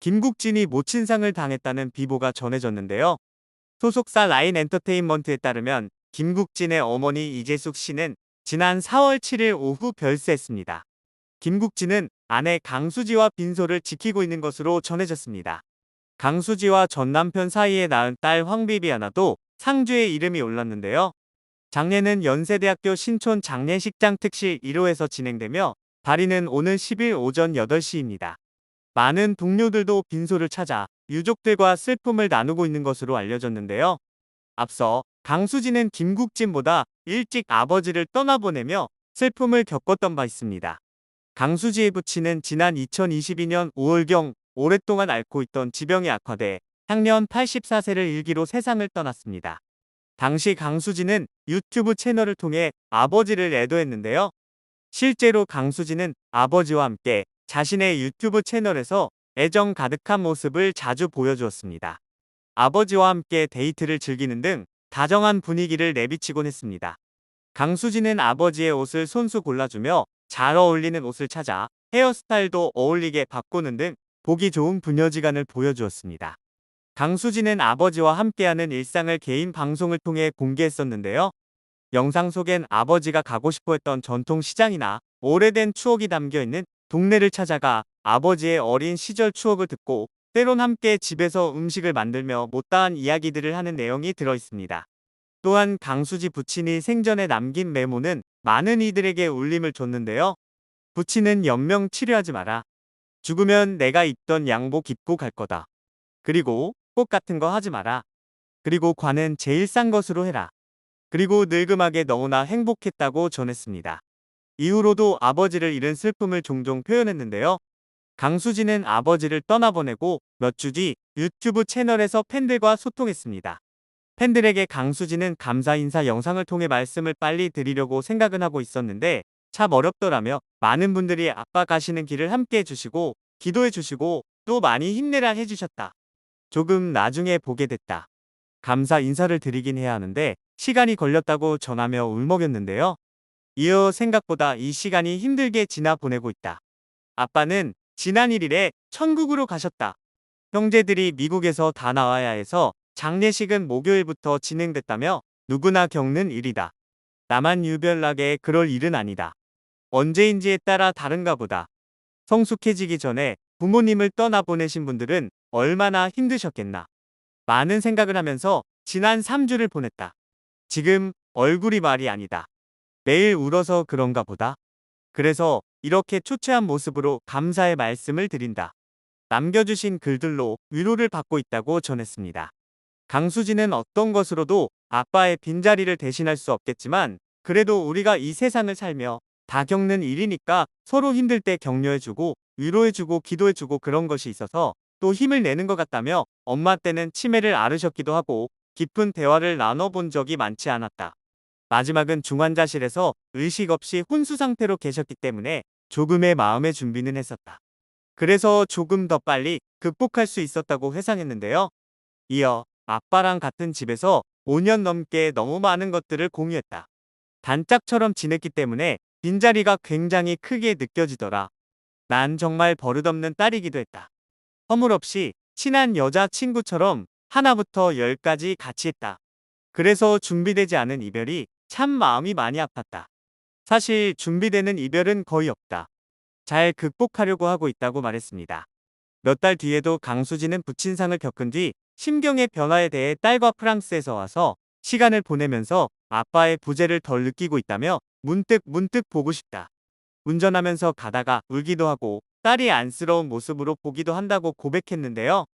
김국진이 모친상을 당했다는 비보가 전해졌는데요. 소속사 라인 엔터테인먼트에 따르면 김국진의 어머니 이재숙 씨는 지난 4월 7일 오후 별세했습니다. 김국진은 아내 강수지와 빈소를 지키고 있는 것으로 전해졌습니다. 강수지와 전 남편 사이에 낳은 딸 황비비아나도 상주의 이름이 올랐는데요. 장례는 연세대학교 신촌 장례식장 특실 1호에서 진행되며 발인은 오는 10일 오전 8시입니다. 많은 동료들도 빈소를 찾아 유족들과 슬픔을 나누고 있는 것으로 알려졌는데요. 앞서 강수지는 김국진보다 일찍 아버지를 떠나보내며 슬픔을 겪었던 바 있습니다. 강수지의 부친은 지난 2022년 5월경 오랫동안 앓고 있던 지병이 악화돼 향년 84세를 일기로 세상을 떠났습니다. 당시 강수지는 유튜브 채널을 통해 아버지를 애도했는데요. 실제로 강수지는 아버지와 함께 자신의 유튜브 채널에서 애정 가득한 모습을 자주 보여주었습니다. 아버지와 함께 데이트를 즐기는 등 다정한 분위기를 내비치곤 했습니다. 강수지는 아버지의 옷을 손수 골라주며 잘 어울리는 옷을 찾아 헤어스타일도 어울리게 바꾸는 등 보기 좋은 부녀지간을 보여주었습니다. 강수지는 아버지와 함께하는 일상을 개인 방송을 통해 공개했었는데요. 영상 속엔 아버지가 가고 싶어 했던 전통 시장이나 오래된 추억이 담겨 있는 동네를 찾아가 아버지의 어린 시절 추억을 듣고 때론 함께 집에서 음식을 만들며 못다한 이야기들을 하는 내용이 들어 있습니다. 또한 강수지 부친이 생전에 남긴 메모는 많은 이들에게 울림을 줬는데요. 부친은 연명 치료하지 마라. 죽으면 내가 입던 양복 입고 갈 거다. 그리고 꽃 같은 거 하지 마라. 그리고 관은 제일 싼 것으로 해라. 그리고 늙음하게 너무나 행복했다고 전했습니다. 이후로도 아버지를 잃은 슬픔을 종종 표현했는데요. 강수지는 아버지를 떠나보내고 몇 주 뒤 유튜브 채널에서 팬들과 소통했습니다. 팬들에게 강수지는 감사 인사 영상을 통해 말씀을 빨리 드리려고 생각은 하고 있었는데 참 어렵더라며 많은 분들이 아빠 가시는 길을 함께 해주시고 기도해 주시고 또 많이 힘내라 해주셨다. 조금 나중에 보게 됐다. 감사 인사를 드리긴 해야 하는데 시간이 걸렸다고 전하며 울먹였는데요. 이어 생각보다 이 시간이 힘들게 지나 보내고 있다. 아빠는 지난 1일에 천국으로 가셨다. 형제들이 미국에서 다 나와야 해서 장례식은 목요일부터 진행됐다며 누구나 겪는 일이다. 나만 유별나게 그럴 일은 아니다. 언제인지에 따라 다른가 보다. 성숙해지기 전에 부모님을 떠나보내신 분들은 얼마나 힘드셨겠나. 많은 생각을 하면서 지난 3주를 보냈다. 지금 얼굴이 말이 아니다. 매일 울어서 그런가 보다. 그래서 이렇게 초췌한 모습으로 감사의 말씀을 드린다. 남겨주신 글들로 위로를 받고 있다고 전했습니다. 강수지는 어떤 것으로도 아빠의 빈자리를 대신할 수 없겠지만 그래도 우리가 이 세상을 살며 다 겪는 일이니까 서로 힘들 때 격려해주고 위로해주고 기도해주고 그런 것이 있어서 또 힘을 내는 것 같다며 엄마 때는 치매를 앓으셨기도 하고 깊은 대화를 나눠본 적이 많지 않았다. 마지막은 중환자실에서 의식 없이 혼수 상태로 계셨기 때문에 조금의 마음의 준비는 했었다. 그래서 조금 더 빨리 극복할 수 있었다고 회상했는데요. 이어 아빠랑 같은 집에서 5년 넘게 너무 많은 것들을 공유했다. 단짝처럼 지냈기 때문에 빈자리가 굉장히 크게 느껴지더라. 난 정말 버릇없는 딸이기도 했다. 허물없이 친한 여자친구처럼 하나부터 열까지 같이 했다. 그래서 준비되지 않은 이별이 참 마음이 많이 아팠다. 사실 준비되는 이별은 거의 없다. 잘 극복하려고 하고 있다고 말했습니다. 몇 달 뒤에도 강수지는 부친상을 겪은 뒤 심경의 변화에 대해 딸과 프랑스에서 와서 시간을 보내면서 아빠의 부재를 덜 느끼고 있다며 문득 보고 싶다. 운전하면서 가다가 울기도 하고 딸이 안쓰러운 모습으로 보기도 한다고 고백했는데요.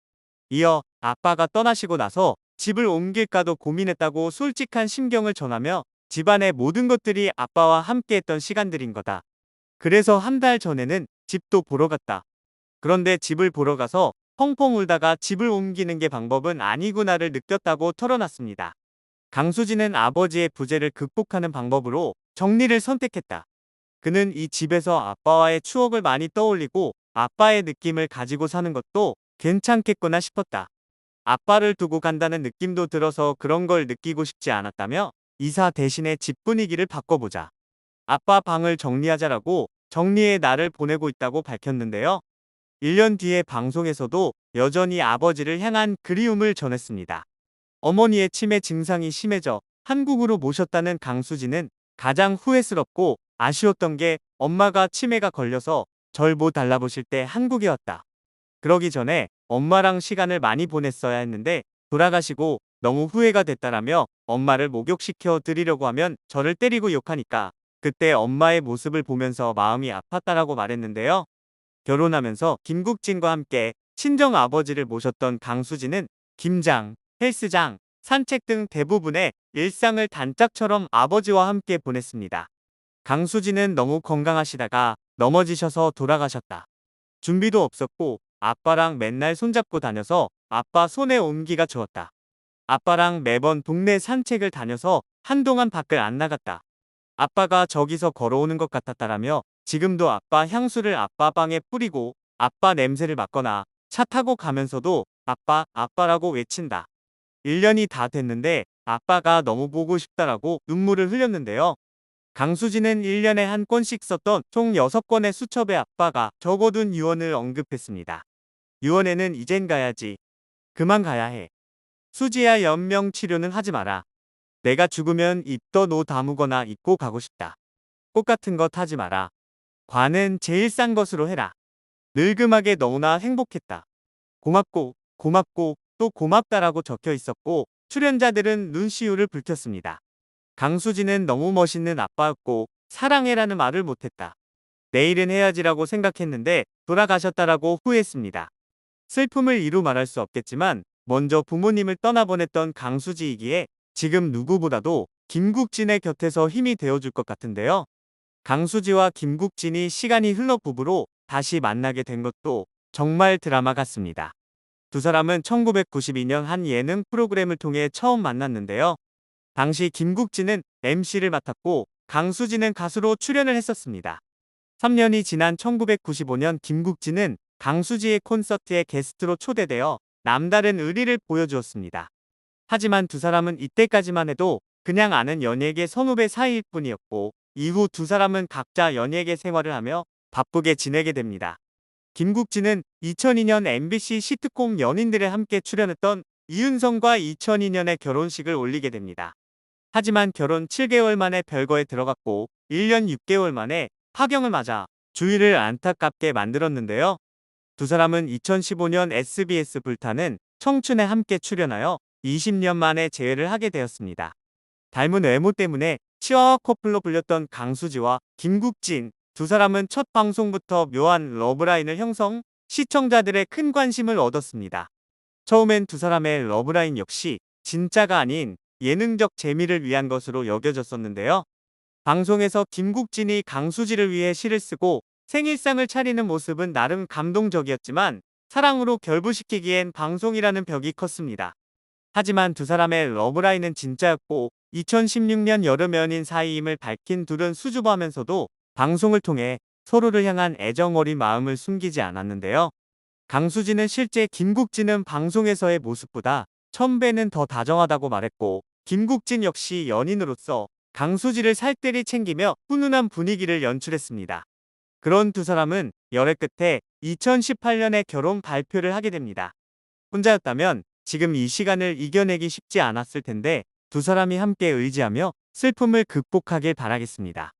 이어 아빠가 떠나시고 나서 집을 옮길까도 고민했다고 솔직한 심경을 전하며 집안의 모든 것들이 아빠와 함께했던 시간들인 거다. 그래서 한 달 전에는 집도 보러 갔다. 그런데 집을 보러 가서 펑펑 울다가 집을 옮기는 게 방법은 아니구나를 느꼈다고 털어놨습니다. 강수지는 아버지의 부재를 극복하는 방법으로 정리를 선택했다. 그는 이 집에서 아빠와의 추억을 많이 떠올리고 아빠의 느낌을 가지고 사는 것도 괜찮겠구나 싶었다. 아빠를 두고 간다는 느낌도 들어서 그런 걸 느끼고 싶지 않았다며 이사 대신에 집 분위기를 바꿔보자. 아빠 방을 정리하자라고 정리의 날을 보내고 있다고 밝혔는데요. 1년 뒤에 방송에서도 여전히 아버지를 향한 그리움을 전했습니다. 어머니의 치매 증상이 심해져 한국으로 모셨다는 강수지는 가장 후회스럽고 아쉬웠던 게 엄마가 치매가 걸려서 절 못 달라보실 때 한국에 왔다. 그러기 전에 엄마랑 시간을 많이 보냈어야 했는데 돌아가시고 너무 후회가 됐다라며 엄마를 목욕시켜 드리려고 하면 저를 때리고 욕하니까 그때 엄마의 모습을 보면서 마음이 아팠다라고 말했는데요. 결혼하면서 김국진과 함께 친정 아버지를 모셨던 강수지는 김장, 헬스장, 산책 등 대부분의 일상을 단짝처럼 아버지와 함께 보냈습니다. 강수지는 너무 건강하시다가 넘어지셔서 돌아가셨다. 준비도 없었고 아빠랑 맨날 손잡고 다녀서 아빠 손에 온기가 좋았다. 아빠랑 매번 동네 산책을 다녀서 한동안 밖을 안 나갔다. 아빠가 저기서 걸어오는 것 같았다라며 지금도 아빠 향수를 아빠 방에 뿌리고 아빠 냄새를 맡거나 차 타고 가면서도 아빠, 아빠라고 외친다. 1년이 다 됐는데 아빠가 너무 보고 싶다라고 눈물을 흘렸는데요. 강수지는 1년에 한 건씩 썼던 총 6권의 수첩에 아빠가 적어둔 유언을 언급했습니다. 유언에는 이젠 가야지. 그만 가야 해. 수지야 연명 치료는 하지 마라. 내가 죽으면 입던 옷 아무거나 입고 가고 싶다. 꽃 같은 거 타지 마라. 관은 제일 싼 것으로 해라. 늙음하게 너무나 행복했다. 고맙고 고맙고 또 고맙다라고 적혀 있었고 출연자들은 눈시울을 붉혔습니다. 강수지는 너무 멋있는 아빠였고 사랑해라는 말을 못했다. 내일은 해야지라고 생각했는데 돌아가셨다라고 후회했습니다. 슬픔을 이루 말할 수 없겠지만 먼저 부모님을 떠나보냈던 강수지이기에 지금 누구보다도 김국진의 곁에서 힘이 되어줄 것 같은데요. 강수지와 김국진이 시간이 흘러 부부로 다시 만나게 된 것도 정말 드라마 같습니다. 두 사람은 1992년 한 예능 프로그램을 통해 처음 만났는데요. 당시 김국진은 MC를 맡았고 강수지는 가수로 출연을 했었습니다. 3년이 지난 1995년 김국진은 강수지의 콘서트에 게스트로 초대되어 남다른 의리를 보여주었습니다. 하지만 두 사람은 이때까지만 해도 그냥 아는 연예계 선후배 사이일 뿐이었고 이후 두 사람은 각자 연예계 생활을 하며 바쁘게 지내게 됩니다. 김국진은 2002년 MBC 시트콤 연인들에 함께 출연했던 이윤성과 2002년에 결혼식을 올리게 됩니다. 하지만 결혼 7개월 만에 별거에 들어갔고 1년 6개월 만에 파경을 맞아 주위를 안타깝게 만들었는데요. 두 사람은 2015년 SBS 불타는 청춘에 함께 출연하여 20년 만에 재회를 하게 되었습니다. 닮은 외모 때문에 치와와 커플로 불렸던 강수지와 김국진 두 사람은 첫 방송부터 묘한 러브라인을 형성, 시청자들의 큰 관심을 얻었습니다. 처음엔 두 사람의 러브라인 역시 진짜가 아닌 예능적 재미를 위한 것으로 여겨졌었는데요. 방송에서 김국진이 강수지를 위해 시를 쓰고 생일상을 차리는 모습은 나름 감동적이었지만 사랑으로 결부시키기엔 방송이라는 벽이 컸습니다. 하지만 두 사람의 러브라인은 진짜였고 2016년 여름 연인 사이임을 밝힌 둘은 수줍어하면서도 방송을 통해 서로를 향한 애정 어린 마음을 숨기지 않았는데요. 강수지는 실제 김국진은 방송에서의 모습보다 1000배는 더 다정하다고 말했고 김국진 역시 연인으로서 강수지를 살뜰히 챙기며 훈훈한 분위기를 연출했습니다. 그런 두 사람은 열애 끝에 2018년에 결혼 발표를 하게 됩니다. 혼자였다면 지금 이 시간을 이겨내기 쉽지 않았을 텐데 두 사람이 함께 의지하며 슬픔을 극복하길 바라겠습니다.